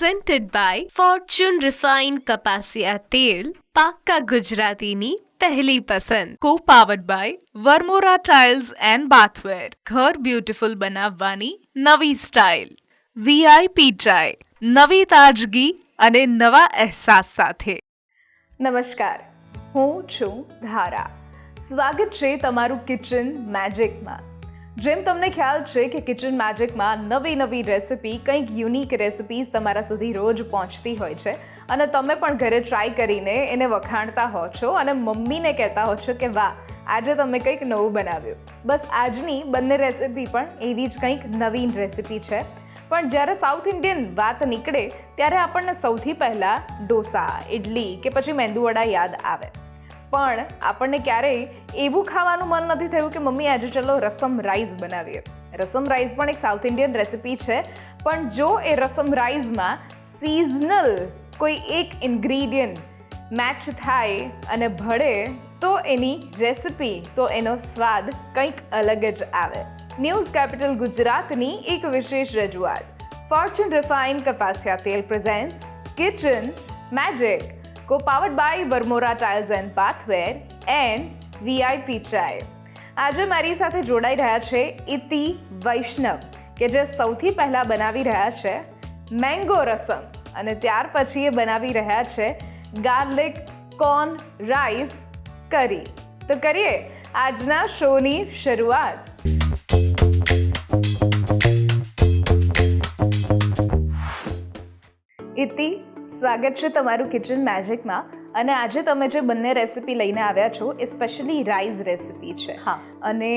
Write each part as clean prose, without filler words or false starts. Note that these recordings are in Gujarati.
presented by Fortune Refined કપાસિયા તેલ, પાક્કા ગુજરાતીની પહેલી પસંદ. Co-powered by Varmora Tiles and Bathware. ઘર બ્યુટીફુલ બનાવવાની નવી સ્ટાઇલ. VIP ચાય, નવી તાજગી અને નવા અહેસાસ સાથે. નમસ્કાર, હું છું ધારા. સ્વાગત છે તમારું કિચન મેજિકમાં. જેમ તમને ખ્યાલ છે કે કિચન મેજિકમાં નવી રેસિપી, કંઈક યુનિક રેસિપીઝ તમારા સુધી રોજ પહોંચતી હોય છે અને તમે પણ ઘરે ટ્રાય કરીને એને વખાણતા હો છો અને મમ્મીને કહેતા હો છો કે વાહ, આજે તમે કંઈક નવું બનાવ્યું. બસ આજની બંને રેસિપી પણ એવી જ કંઈક નવીન રેસિપી છે. પણ જ્યારે સાઉથ ઇન્ડિયન વાત નીકળે ત્યારે આપણને સૌથી પહેલાં ઢોસા, ઇડલી કે પછી મેંદુવડા યાદ આવે. પણ આપણને ક્યારેય એવું ખાવાનું મન નથી થયું કે મમ્મી આજે ચલો રસમ રાઈસ બનાવીએ. રસમ રાઈસ પણ એક સાઉથ ઇન્ડિયન રેસિપી છે, પણ જો એ રસમ રાઈસમાં સિઝનલ કોઈ એક ઇન્ગ્રીડિયન્ટ મેચ થાય અને ભળે તો એની રેસિપી, તો એનો સ્વાદ કંઈક અલગ જ આવે. ન્યૂઝ કેપિટલ ગુજરાતની એક વિશેષ રજૂઆત ફોર્ચ્યુન રિફાઇન્ડ કપાસિયા તેલ presents kitchen magic, co-powered by Varmora Tiles and Bathware and VIP ચાય. આજે મારી સાથે જોડાઈ રહ્યા છે ઇતિ વૈષ્ણવ, કે જે સૌથી પહેલાં બનાવી રહ્યા છે મેંગો રસમ અને ત્યાર પછી એ બનાવી રહ્યા છે ગાર્લિક કોર્ન રાઈસ કરી. તો કરીએ આજના શોની શરૂઆત. ઇતિ, સ્વાગત છે તમારું કિચન મેજિકમાં. અને આજે તમે જે બંને રેસિપી લઈને આવ્યા છો એ સ્પેશિયલી રાઈસ રેસિપી છે. હા. અને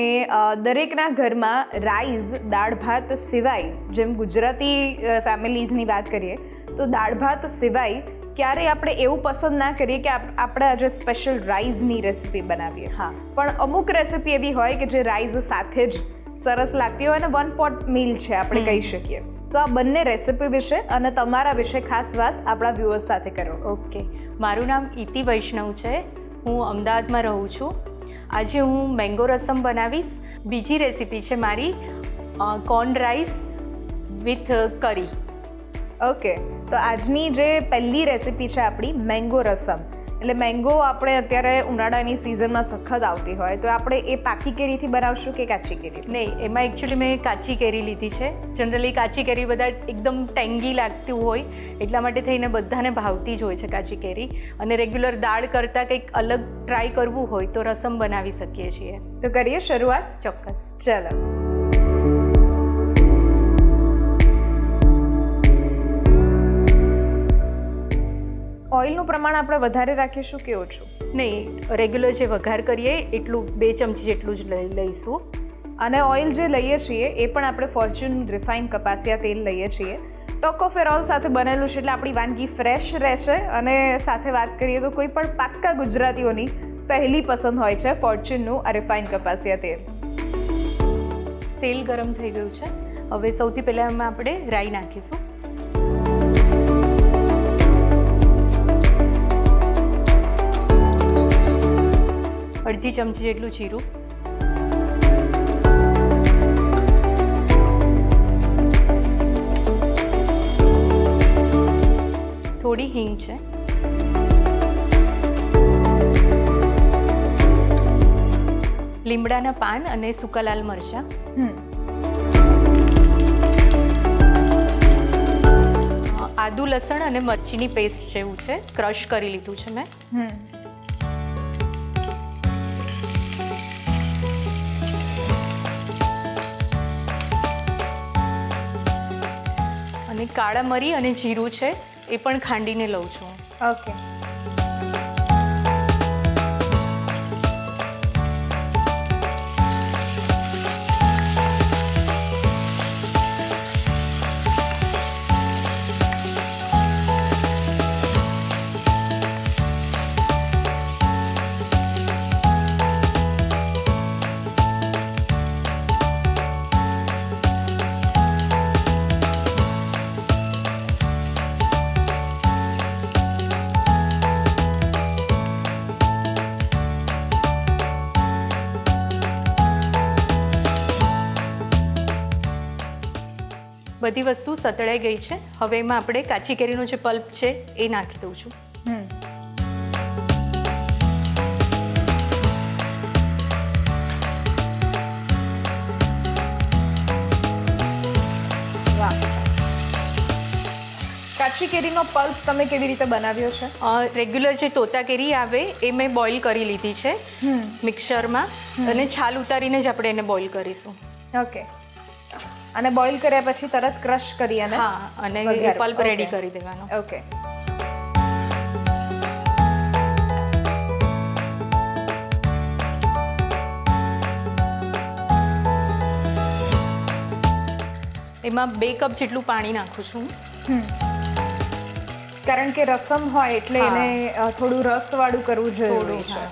દરેકના ઘરમાં રાઈસ, દાળ ભાત સિવાય, જેમ ગુજરાતી ફેમિલીઝની વાત કરીએ તો દાળ ભાત સિવાય ક્યારેય આપણે એવું પસંદ ના કરીએ કે આપણે આજે સ્પેશિયલ રાઈસની રેસિપી બનાવીએ. હા. પણ અમુક રેસિપી એવી હોય કે જે રાઈસ સાથે જ સરસ લાગતી હોય અને વન પોટ મીલ છે આપણે કહી શકીએ. તો આ બંને રેસિપી વિશે અને તમારા વિશે ખાસ વાત આપણા વ્યુઅર્સ સાથે કરો. ઓકે, મારું નામ ઇતિ વૈષ્ણવ છે. હું અમદાવાદમાં રહું છું. આજે હું મેંગો રસમ બનાવીશ. બીજી રેસિપી છે મારી કોર્ન રાઈસ વિથ કરી. ઓકે, તો આજની જે પહેલી રેસિપી છે આપણી મેંગો રસમ. એટલે મેંગો આપણે અત્યારે ઉનાળાની સિઝનમાં સખત આવતી હોય તો આપણે એ પાકી કેરીથી બનાવશું કે કાચી કેરી? નહીં, એમાં એકચ્યુઅલી મેં કાચી કેરી લીધી છે. જનરલી કાચી કેરી બધા એકદમ ટેંગી લાગતું હોય, એટલા માટે થઈને બધાને ભાવતી જ હોય છે કાચી કેરી. અને રેગ્યુલર દાળ કરતાં કંઈક અલગ ટ્રાય કરવું હોય તો રસમ બનાવી શકીએ છીએ. તો કરીએ શરૂઆત? ચોક્કસ, ચલો. ઓઇલનું પ્રમાણ આપણે વધારે રાખીશું કે ઓછું? નહીં, રેગ્યુલર જે વઘાર કરીએ એટલું 2 ચમચી જેટલું જ લઈશું. અને ઓઇલ જે લઈએ છીએ એ પણ આપણે ફોર્ચ્યુન રિફાઇન્ડ કપાસિયા તેલ લઈએ છીએ. ટોકોફેરોલ સાથે બનેલું છે એટલે આપણી વાનગી ફ્રેશ રહે છે. અને સાથે વાત કરીએ તો કોઈ પણ પાક્કા ગુજરાતીઓની પહેલી પસંદ હોય છે ફોર્ચ્યુનનું આ રિફાઇન્ડ કપાસિયા તેલ. તેલ ગરમ થઈ ગયું છે. હવે સૌથી પહેલાં એમાં આપણે રાઈ નાખીશું. અડધી ચમચી જેટલું જીરું, થોડી હિંગ છે, લીમડાના પાન અને સૂકા લાલ મરચાં, આદુ લસણ અને મરચીની પેસ્ટ જેવું છે, ક્રશ કરી લીધું છે મેં. અને કાળા મરી અને જીરું છે એ પણ ખાંડીને લઉં છું. ઓકે. બધી વસ્તુ સતળાઈ ગઈ છે. હવે એમાં આપણે કાચી કેરીનો જે પલ્પ છે એ નાખી દઉં છું. વાહ, કાચી કેરીનો પલ્પ તમે કેવી રીતે બનાવ્યો છે? રેગ્યુલર જે તોતા કેરી આવે એ મેં બોઇલ કરી લીધી છે મિક્સરમાં, અને છાલ ઉતારીને જ આપણે એને બોઇલ કરીશું. ઓકે, અને બોઇલ કર્યા પછી તરત ક્રશ કરી અને હા, અને પલ્પ રેડી કરી દેવાનો. ઓકે, એમાં 2 કપ જેટલું પાણી નાખું છું. કારણ કે રસમ હોય એટલે એને થોડું રસવાળું કરવું જરૂરી છે.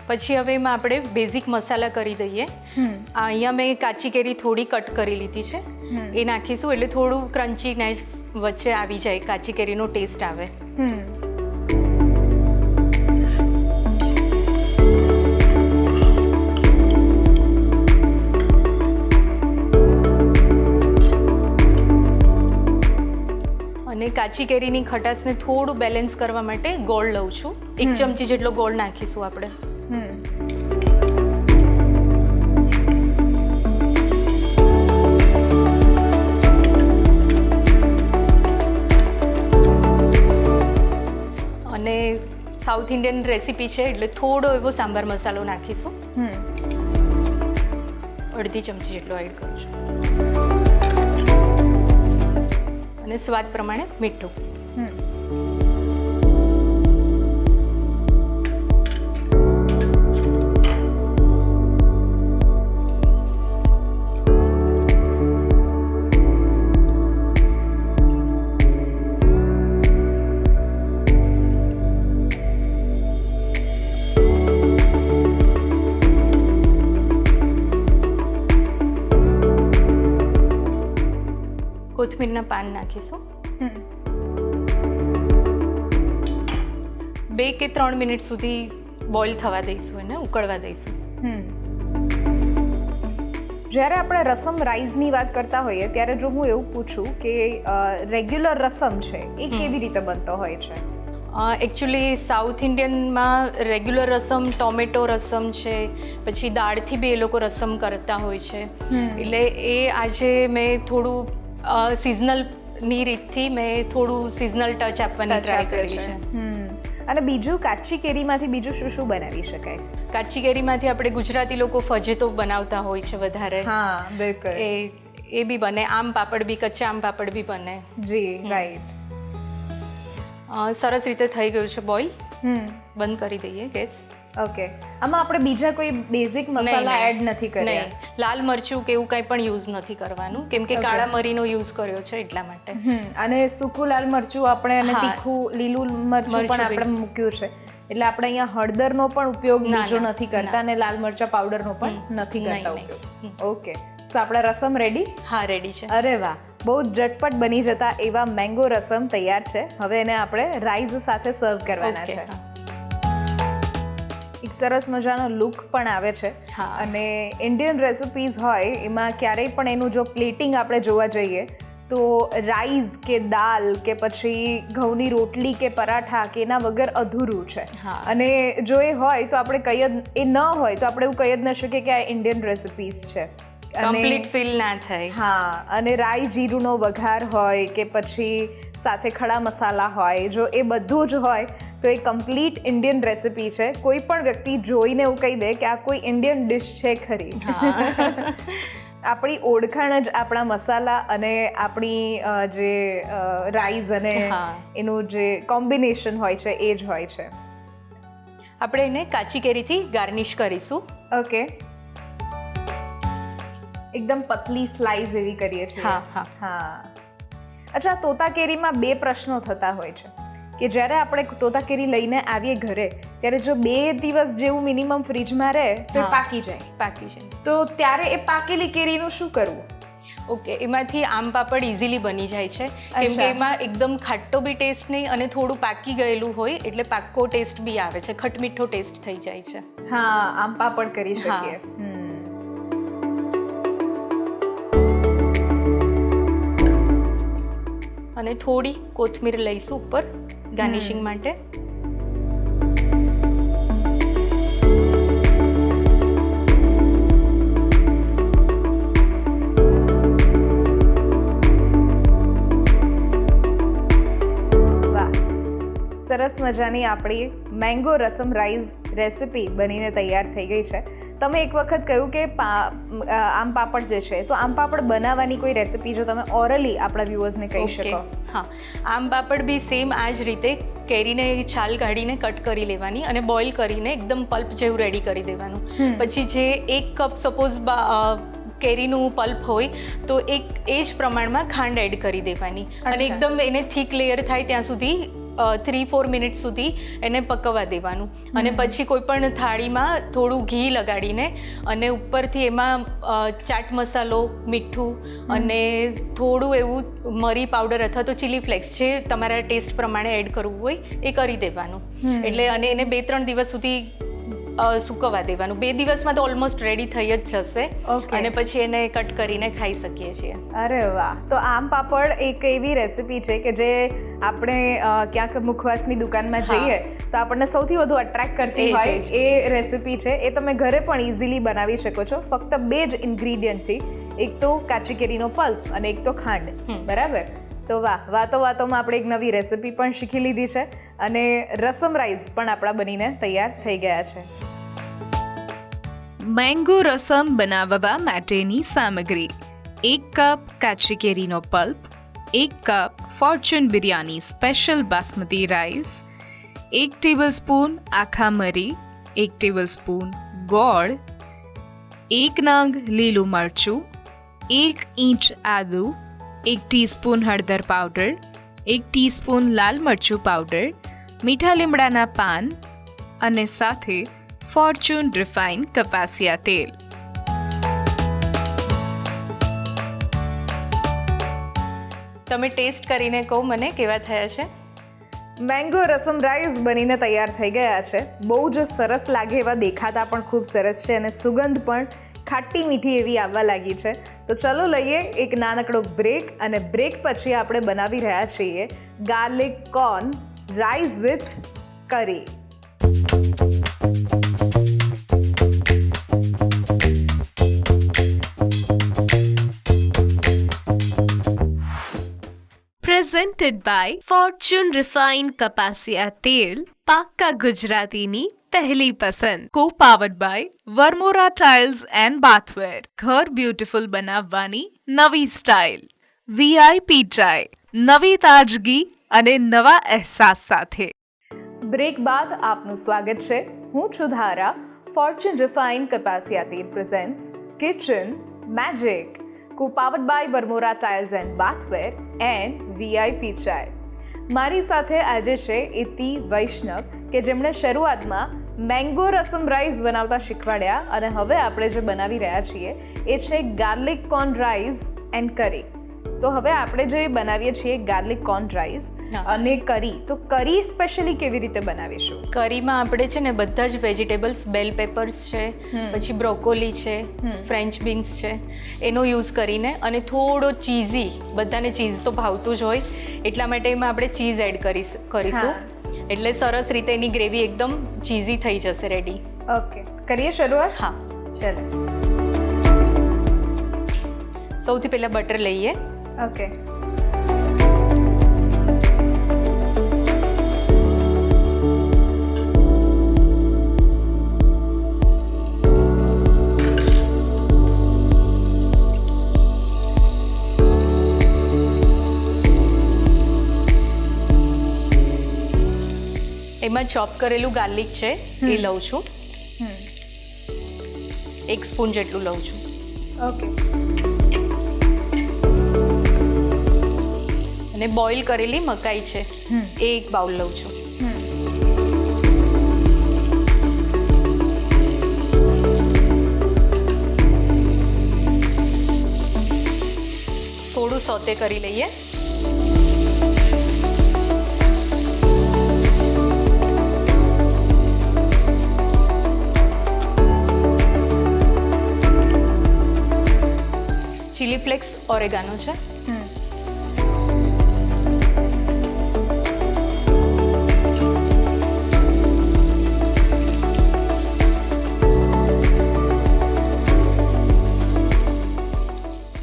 પછી હવે એમાં આપણે બેઝિક મસાલા કરી દઈએ. અહીંયા મેં કાચી કેરી થોડી કટ કરી લીધી છે, એ નાખીશું એટલે થોડું ક્રન્ચીનેસ વચ્ચે આવી જાય, કાચી કેરીનો ટેસ્ટ આવે. અને કાચી કેરીની ખટાશને થોડું બેલેન્સ કરવા માટે ગોળ લઉં છું. 1 ચમચી જેટલો ગોળ નાખીશું આપણે. અને સાઉથ ઇન્ડિયન રેસીપી છે એટલે થોડો એવો સાંભાર મસાલો નાખીશું. 1/2 ચમચી જેટલો એડ કરું છું. અને સ્વાદ પ્રમાણે મીઠું. કોથમીરના પાન નાખીશું. 2 કે 3 મિનિટ સુધી બોઇલ થવા દઈશું, એને ઉકળવા દઈશું. જ્યારે આપણે રસમ રાઈસની વાત કરતા હોઈએ ત્યારે જો હું એવું પૂછું કે રેગ્યુલર રસમ છે એ કેવી રીતે બનતો હોય છે? એકચ્યુઅલી સાઉથ ઇન્ડિયનમાં રેગ્યુલર રસમ, ટોમેટો રસમ છે, પછી દાળથી બી એ લોકો રસમ કરતા હોય છે. એટલે એ આજે મેં થોડું સિઝનલની રીતથી મેં થોડું સિઝનલ ટચ આપવાની ટ્રાય કરી છે. અને બીજું કાચી કેરીમાંથી બીજું શું શું બનાવી શકાય? કાચી કેરીમાંથી આપણે ગુજરાતી લોકો ફજેતો બનાવતા હોય છે વધારે. હા, બિલકુલ. એ બી બને. આમ પાપડ બી, કચ્ચા આમ પાપડ બી બને. જી, રાઈટ. સરસ રીતે થઈ ગયું છે બોઇલ. બંધ કરી દઈએ ગેસ. ઓકે, આમાં આપણે બીજા કોઈ બેઝિક મસાલા એડ નથી કર્યા? લાલ મરચું કે એવું કંઈ પણ યુઝ નથી કરવાનું, કેમ કે કાળા મરીનો યુઝ કર્યો છે એટલા માટે. અને સૂકું લાલ મરચું આપણે અને તીખું લીલું મરચું પણ આપણે મૂક્યું છે, એટલે આપણે અહીંયા હળદરનો પણ ઉપયોગ બીજો નથી કરતા અને લાલ મરચા પાવડરનો પણ નથી કરતા ઉપયોગ. ઓકે, સો આપણા રસમ રેડી? હા, રેડી છે. અરે વાહ, બહુ ઝટપટ બની જતા એવા મેંગો રસમ તૈયાર છે. હવે એને આપણે રાઈસ સાથે સર્વ કરવાના છે. એક સરસ મજાનો લુક પણ આવે છે. અને ઇન્ડિયન રેસિપીઝ હોય એમાં ક્યારેય પણ એનું જો પ્લેટિંગ આપણે જોવા જઈએ તો રાઈસ કે દાલ કે પછી ઘઉંની રોટલી કે પરાઠા કે એના વગર અધૂરું છે. અને જો એ હોય તો આપણે કહી જ, એ ન હોય તો આપણે એવું કહી જ ન શકીએ કે આ ઇન્ડિયન રેસિપીઝ છે. કમ્પ્લીટ ફીલ ના થાય. હા, અને રાઈ જીરુંનો વઘાર હોય કે પછી સાથે ખડા મસાલા હોય, જો એ બધું જ હોય તો એ કમ્પ્લીટ ઇન્ડિયન રેસિપી છે. કોઈ પણ વ્યક્તિ જોઈને એવું કહી દે કે આ કોઈ ઇન્ડિયન ડિશ છે ખરી. આપણી ઓળખાણ જ આપણા મસાલા અને આપણી જે રાઈસ અને એનું જે કોમ્બિનેશન હોય છે એ જ હોય છે. આપણે એને કાચી કેરીથી ગાર્નિશ કરીશું. ઓકે, એકદમ પતલી સ્લાઇસ એવી કરીએ છીએ. હા. અચ્છા, તોતા કેરીમાં 2 પ્રશ્નો થતા હોય છે કે જ્યારે આપણે તોતા કેરી લઈને આવીએ ઘરે ત્યારે જો 2 દિવસ જેવું મિનિમમ ફ્રીજમાં રહે તો એ પાકી જાય. તો ત્યારે એ પાકેલી કેરીનું શું કરવું? ઓકે, એમાંથી આમ પાપડ ઇઝીલી બની જાય છે કેમ કે અચ્છા. એમાં એકદમ ખાટો બી ટેસ્ટ નહીં અને થોડું પાકી ગયેલું હોય એટલે પાક્કો ટેસ્ટ બી આવે છે, ખટમીઠો ટેસ્ટ થઈ જાય છે. હા, આમ પાપડ કરી હા. શકીએ. અને થોડી કોથમીર લઈશું ઉપર ગાર્નિશિંગ માટે. વાહ, સરસ મજાની આપણી મેંગો રસમ રાઈસ રેસિપી બનીને તૈયાર થઈ ગઈ છે. તમે એક વખત કહ્યું કે આમ પાપડ જે છે, તો આમ પાપડ બનાવવાની કોઈ રેસિપી જો તમે ઓરલી આપણા વ્યુઅર્સને કહી શકો. હા, આમ પાપડ બી સેમ આ જ રીતે કેરીને છાલ કાઢીને કટ કરી લેવાની અને બોઇલ કરીને એકદમ પલ્પ જેવું રેડી કરી દેવાનું. પછી જે 1 કપ સપોઝ કેરીનું પલ્પ હોય તો એ જ પ્રમાણમાં ખાંડ એડ કરી દેવાની અને અચ્છા. એકદમ એને થીક લેયર થાય ત્યાં સુધી 3-4 મિનિટ સુધી એને પકવવા દેવાનું. અને પછી કોઈ પણ થાળીમાં થોડું ઘી લગાડીને અને ઉપરથી એમાં ચાટ મસાલો, મીઠું અને થોડું એવું મરી પાવડર અથવા તો ચીલી ફ્લેક્સ જે તમારા ટેસ્ટ પ્રમાણે એડ કરવું હોય એ કરી દેવાનું. એટલે અને એને 2-3 દિવસ સુધી સૂકવવા દેવાનું. 2 દિવસમાં તો ઓલમોસ્ટ રેડી થઈ જ જશે. Okay. અને પછી એને કટ કરીને ખાઈ શકીએ છીએ. અરે વાહ, તો આમ પાપડ એક એવી રેસિપી છે કે જે આપણે ક્યાંક મુખવાસની દુકાનમાં હા. જઈએ તો આપણને સૌથી વધુ અટ્રેક્ટ કરતી એ જ, હોય એ જ. એ રેસિપી છે. એ તમે ઘરે પણ ઇઝીલી બનાવી શકો છો ફક્ત 2 જ ઇન્ગ્રીડિયન્ટથી. એક તો કાચી કેરીનો પલ્પ અને એક તો ખાંડ. બરાબર? તો વાહ, વાતોમાં આપણે એક નવી રેસિપી પણ શીખી લીધી છે અને રસમ રાઈસ પણ આપણા બનીને તૈયાર થઈ ગયા છે. મેંગો રસમ બનાવવા માટેની સામગ્રી: 1 કપ કાચી કેરીનો pulp, 1 cup Fortune biryani special basmati rice, 1 tablespoon આખા મરી, 1 ટેબલસ્પૂન ગોળ, 1 નંગ લીલું મરચું, 1 ઇંચ આદુ, 1 ટીસ્પૂન હળદર પાવડર, 1 ટીસ્પૂન લાલ મરચું પાવડર, મીઠા લીમડાના પાન અને સાથે ફોર્ચ્યુન રિફાઇન કપાસિયા તેલ. તમે ટેસ્ટ કરીને કહો મને કેવા થયા છે. મેંગો રસમ રાઈસ બનીને તૈયાર થઈ ગયા છે. બહુ જ સરસ લાગે એવા, દેખાતા પણ ખૂબ સરસ છે અને સુગંધ પણ ખાટી મીઠી એવી આવવા લાગી છે. તો ચલો લઈએ એક નાનકડો બ્રેક અને બ્રેક પછી આપણે બનાવી રહ્યા છીએ garlic corn rice with curry. Presented by fortune refine કપાસિયા તેલ, પાક્કા ગુજરાતીની પહેલી પસંદ. Co powered by Varmora tiles and bathware. ઘર બ્યુટીફુલ બનાવવાની નવી સ્ટાઇલ. VIP ચાય, નવી તાજગી અને નવા અહેસાસ સાથે. બ્રેક બાદ આપનું સ્વાગત છે. હું છું ધારા. ફોર્ચ્યુન રિફાઇન કપાસિયા તેલ presents kitchen magic. Co powered by Varmora tiles and bathware and VIP chai. મારી સાથે આજે છે ઇતિ વૈષ્ણવ કે જેમણે શરૂઆતમાં મેંગો રસમ રાઈસ બનાવતા શીખવાડ્યા અને હવે આપણે જે બનાવી રહ્યા છીએ એ છે ગાર્લિક કોર્ન રાઈસ એન્ડ કરી. તો હવે આપણે જે બનાવીએ છીએ ગાર્લિક કોર્ન રાઈસ હા. અને કરી, તો કરી સ્પેશિયલી કેવી રીતે બનાવીશું? કરીમાં આપણે છે ને બધા જ વેજીટેબલ્સ, બેલ પેપર્સ છે, પછી બ્રોકોલી છે, ફ્રેન્ચ બીન્સ છે, એનો યુઝ કરીને અને થોડો ચીઝી, બધાને ચીઝ તો ભાવતું જ હોય એટલા માટે એમાં આપણે ચીઝ એડ કરીશું. એટલે સરસ રીતે એની ગ્રેવી એકદમ ચીઝી થઈ જશે, રેડી. ઓકે, કરીએ શરૂઆત? હા, ચલો. સૌથી પહેલાં બટર લઈએ. ઓકે. એમાં ચોપ કરેલું ગાર્લિક છે એ લઉં છું. 1 સ્પૂન જેટલું લઉં છું. ઓકે. અને બોઇલ કરેલી મકાઈ છે એ 1 બાઉલ લઉં છું. સોતે કરી લઈએ. ચીલી ફ્લેક્સ ઓરેગાનો છે.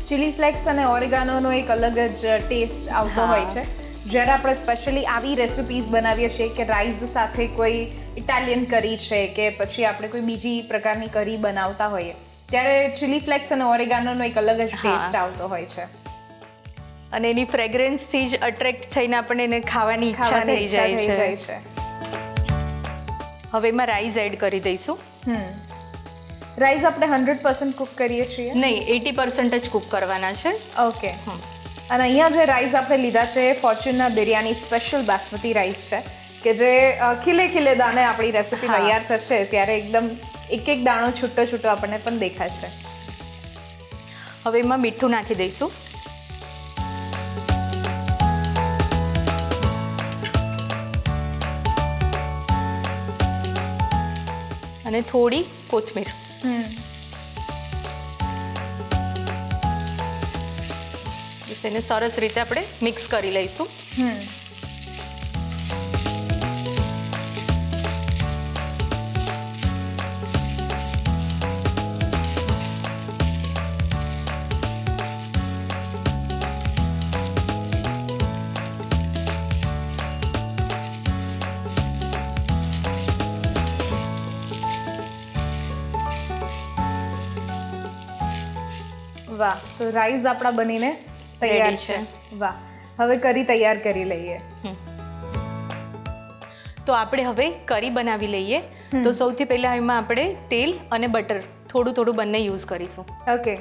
ચીલી ફ્લેક્સ અને ઓરેગાનોનો એક અલગ જ ટેસ્ટ આવતો હોય છે. જ્યારે આપણે સ્પેશિયલી આવી રેસિપીઝ બનાવીએ છીએ કે રાઈસ સાથે કોઈ ઇટાલિયન કરી છે કે પછી આપણે કોઈ બીજી પ્રકારની કરી બનાવતા હોઈએ ત્યારે ચીલી ફ્લેક્સ અને ઓરેગાનોનો એક અલગ જ ટેસ્ટ આવતો હોય છે. અને એની ફ્રેગ્રન્સથી જ અટ્રેક્ટ થઈને આપણને એને ખાવાની ઈચ્છા થઈ જાય છે. હવે એમાં રાઈસ એડ કરી દઈશું. રાઈસ આપણે 100% કુક કરીએ છીએ? નહીં, 80% જ કુક કરવાના છે. ઓકે. અને અહીંયા જે રાઈસ આપણે લીધા છે એ ફોર્ચ્યુનના બિરયાની સ્પેશિયલ બાસમતી રાઈસ છે કે જે ખીલે ખીલે દાણે આપણી રેસિપી તૈયાર થશે ત્યારે એકદમ એક એક દાણો છૂટો છૂટો આપણને પણ દેખાશે. હવે એમાં મીઠું નાખી દઈશું. અને થોડી કોથમીર. એને સરસ રીતે આપણે મિક્સ કરી લઈશું. વાહ, તો રાઈસ આપણા બનીને તૈયાર છે. વાહ, હવે કરી તૈયાર કરી લઈએ. તો આપણે હવે કરી બનાવી લઈએ. તો સૌથી પહેલા એમાં આપણે તેલ અને બટર થોડું થોડું બંને યુઝ કરીશું. ઓકે.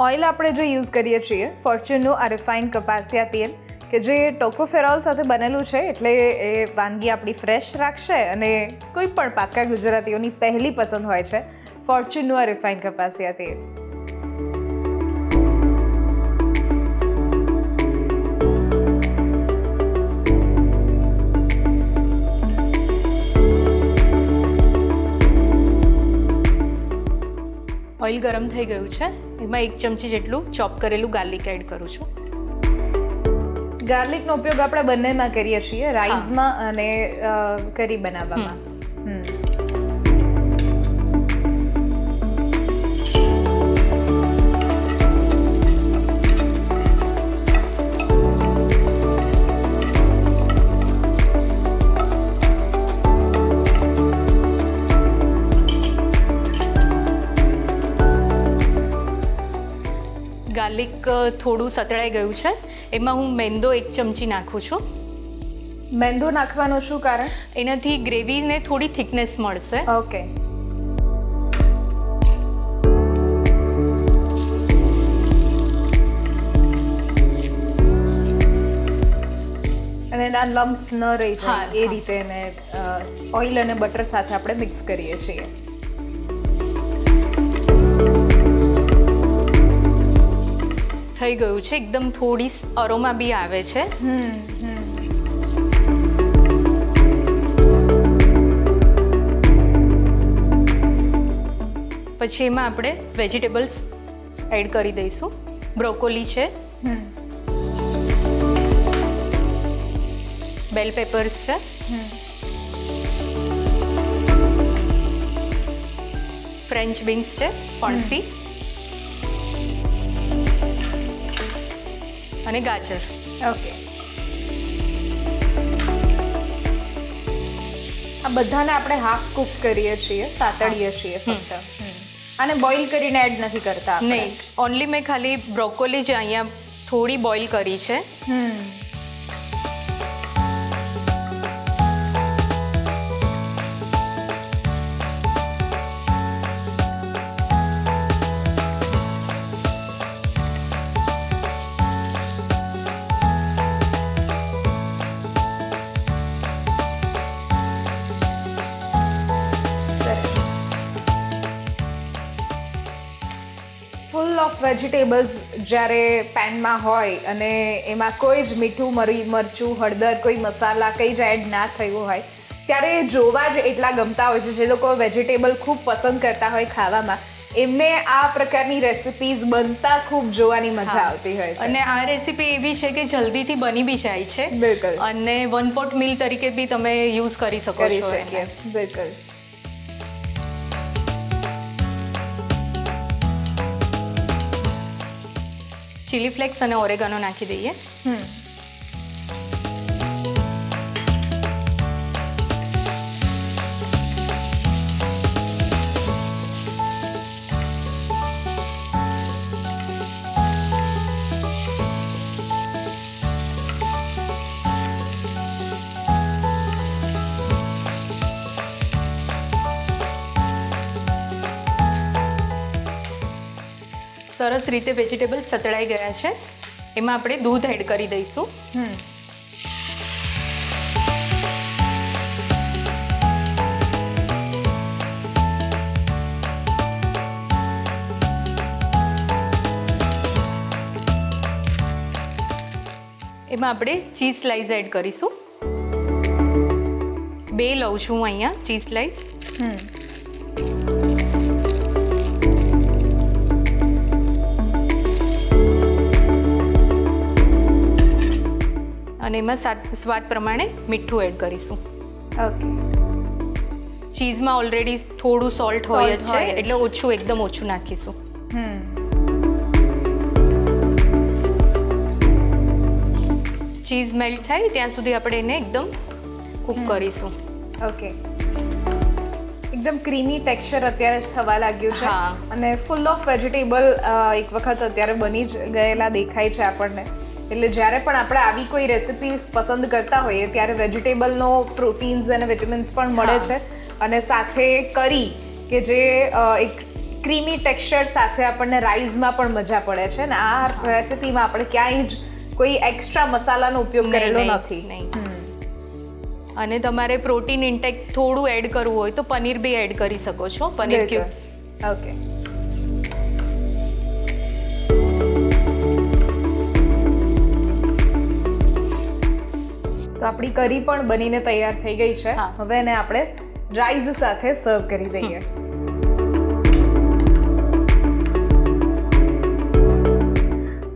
ઓઇલ આપણે જે યુઝ કરીએ છીએ ફોર્ચ્યુનનું આ રિફાઇન્ડ કપાસિયા તેલ કે જે ટોકોફેરોલ સાથે બનેલું છે એટલે એ વાનગી આપણી ફ્રેશ રાખશે અને કોઈ પણ પાક્કા ગુજરાતીઓની પહેલી પસંદ હોય છે ફોર્ચ્યુનનું આ રિફાઇન્ડ કપાસિયા તેલ. ઓઇલ ગરમ થઈ ગયું છે. એમાં 1 ચમચી જેટલું ચોપ કરેલું ગાર્લિક એડ કરું છું. ગાર્લિકનો ઉપયોગ આપણે બંનેમાં કરીએ છીએ, રાઈસમાં અને કરી બનાવવામાં. ગાર્લિક થોડું સતળાઈ ગયું છે. એમાં હું મેંદો 1 ચમચી નાખું છું. મેંદો નાખવાનું શું કારણ? એનાથી ગ્રેવીને થોડી થિકનેસ મળશે. ઓકે. અને એના લમ્સ ન રહી જાય એ રીતે એને ઓઇલ અને બટર સાથે આપણે મિક્સ કરીએ છીએ. થઈ ગયું છે. એકદમ થોડી અરોમા બી આવે છે. પછી એમાં આપણે વેજીટેબલ્સ એડ કરી દઈશું. બ્રોકોલી છે, બેલ પેપર્સ છે, ફ્રેન્ચ બીન્સ છે, ફણસી અને ગાજર. ઓકે. આ બધાને આપણે હાફ કુક કરીએ છીએ, સાતડીએ છીએ ફક્ત. અને બોઇલ કરીને એડ નથી કરતા આપણે? નહીં, ઓનલી મેં ખાલી બ્રોકોલી જ અહીંયા થોડી બોઇલ કરી છે. ફૂલ ઓફ વેજીટેબલ્સ જ્યારે પેનમાં હોય અને એમાં કોઈ જ મીઠું મરચું હળદર કોઈ મસાલા કંઈ જ એડ ના થયું હોય ત્યારે જોવા જ એટલા ગમતા હોય છે. જે લોકો વેજીટેબલ ખૂબ પસંદ કરતા હોય ખાવામાં એમને આ પ્રકારની રેસિપીઝ બનતા ખૂબ જોવાની મજા આવતી હોય છે. અને આ રેસીપી એવી છે કે જલ્દીથી બની બી જાય છે. બિલકુલ. અને વન પોટ મીલ તરીકે બી તમે યુઝ કરી શકો કરી છો શકીએ. બિલકુલ. ચીલી ફ્લેક્સ અને ઓરેગાનો નાખી દઈએ. સરસ રીતે વેજીટેબલ સતળાઈ ગયા છે. એમાં આપણે દૂધ એડ કરી દઈશું. એમાં આપણે ચીઝ સ્લાઈસ એડ કરીશું. 2 લઉં છું અહીંયા ચીઝ સ્લાઈસ. અને એમાં સ્વાદ પ્રમાણે મીઠું એડ કરીશું. ઓકે. ચીઝમાં ઓલરેડી થોડું સોલ્ટ હોય જ છે એટલે ઓછું એકદમ ઓછું નાખીશું. ચીઝ મેલ્ટ થાય ત્યાં સુધી આપણે એને એકદમ કૂક કરીશું. ઓકે. એકદમ ક્રીમી ટેક્સચર અત્યારે જ થવા લાગ્યું છે. અને ફૂલ ઓફ વેજીટેબલ એક વખત અત્યારે બની જ ગયેલા દેખાય છે આપણને. એટલે જ્યારે પણ આપણે આવી કોઈ રેસિપી પસંદ કરતા હોઈએ ત્યારે વેજીટેબલનો પ્રોટીન્સ અને વિટામિન્સ પણ મળે છે. અને સાથે કરી કે જે એક ક્રીમી ટેક્સચર સાથે આપણને રાઈસમાં પણ મજા પડે છે. ને આ રેસિપીમાં આપણે ક્યાંય જ કોઈ એક્સ્ટ્રા મસાલાનો ઉપયોગ કરેલો નથી. અને તમારે પ્રોટીન ઇન્ટેક થોડું એડ કરવું હોય તો પનીર બી એડ કરી શકો છો. પનીર ક્યુબ્સ. ઓકે. તો આપણી કરી પણ બનીને તૈયાર થઈ ગઈ છે. હવે એને આપણે રાઈસ સાથે સર્વ કરી દઈએ.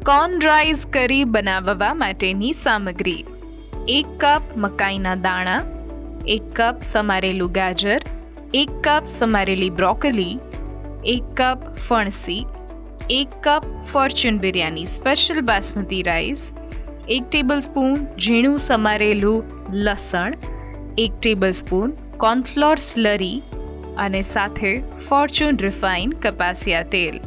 કોર્ન રાઈસ કરી બનાવવા માટેની સામગ્રી: 1 કપ મકાઈના દાણા, 1 કપ સમારેલું ગાજર, 1 કપ સમારેલી બ્રોકોલી, 1 કપ ફણસી, 1 cup Fortune biryani special basmati rice, 1 tablespoon ઝીણું સમારેલું લસણ, 1 ટેબલસ્પૂન કોર્નફ્લોર સ્લરી અને સાથે ફોર્ચ્યુન રિફાઇન્ડ કપાસિયા તેલ.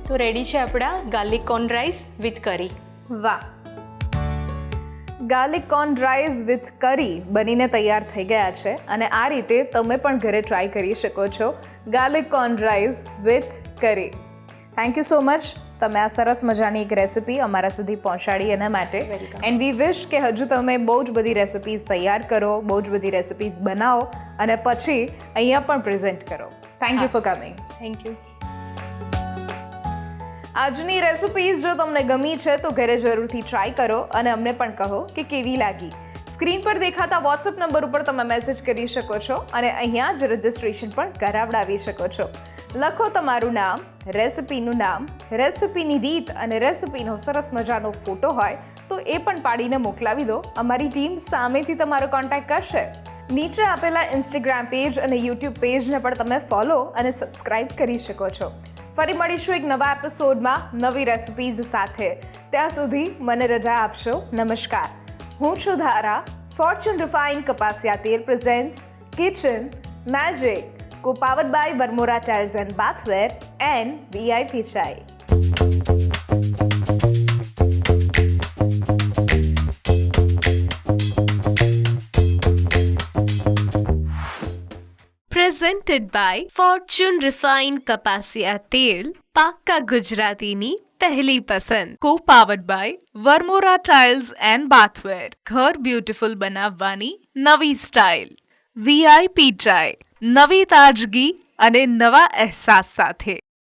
તો રેડી છે આપણા ગાર્લિક કોર્ન રાઈસ વિથ કરી. વાહ! ગાર્લિક કોર્ન રાઈસ વિથ કરી બનીને તૈયાર થઈ ગયા છે. અને આ રીતે તમે પણ ઘરે ટ્રાય કરી શકો છો ગાર્લિક કોર્ન રાઈસ વિથ કરી. Thank you so much. તમે આ સરસ મજાની એક રેસિપી અમારા સુધી પહોંચાડી એના માટે. એન્ડ વી વિશ કે હજુ તમે બહુ જ બધી રેસિપીઝ તૈયાર કરો, બહુ જ બધી રેસિપીઝ બનાવો અને પછી અહીંયા પણ પ્રેઝન્ટ કરો. Thank you for coming. Thank you. આજની રેસિપીઝ જો તમને ગમી છે તો ઘરે જરૂરથી ટ્રાય કરો અને અમને પણ કહો કે કેવી લાગી. સ્ક્રીન પર દેખાતા વોટ્સએપ નંબર ઉપર તમે મેસેજ કરી શકો છો અને અહીંયા જ રજિસ્ટ્રેશન પણ કરાવડાવી શકો છો. લખો તમારું નામ, રેસિપીનું નામ, રેસિપીની રીત અને રેસિપીનો સરસ મજાનો ફોટો હોય તો એ પણ પાડીને મોકલાવી દો. અમારી ટીમ સામેથી તમારો કોન્ટેક્ટ કરશે. નીચે આપેલા ઇન્સ્ટાગ્રામ પેજ અને યુટ્યુબ પેજને પણ તમે ફોલો અને સબસ્ક્રાઇબ કરી શકો છો. ફરી મળીશું એક નવા એપિસોડમાં નવી રેસિપીઝ સાથે. ત્યાં સુધી મને રજા આપશો. નમસ્કાર. હું છું ધારા. ફોર્ચ્યુન રિફાઇન્ડ કપાસિયા તેલ presents kitchen magic, co-powered by Varmora Tiles and Bathware and VIP Chai. Presented by Fortune Refined કપાસિયા તેલ, પાક્કા ગુજરાતીની પહેલી પસંદ. Co-powered by Varmora Tiles and Bathware. ઘર બ્યુટીફુલ બનાવવાની નવી સ્ટાઇલ. VIP ચાય, નવી તાજગી અને નવા અહેસાસ સાથે.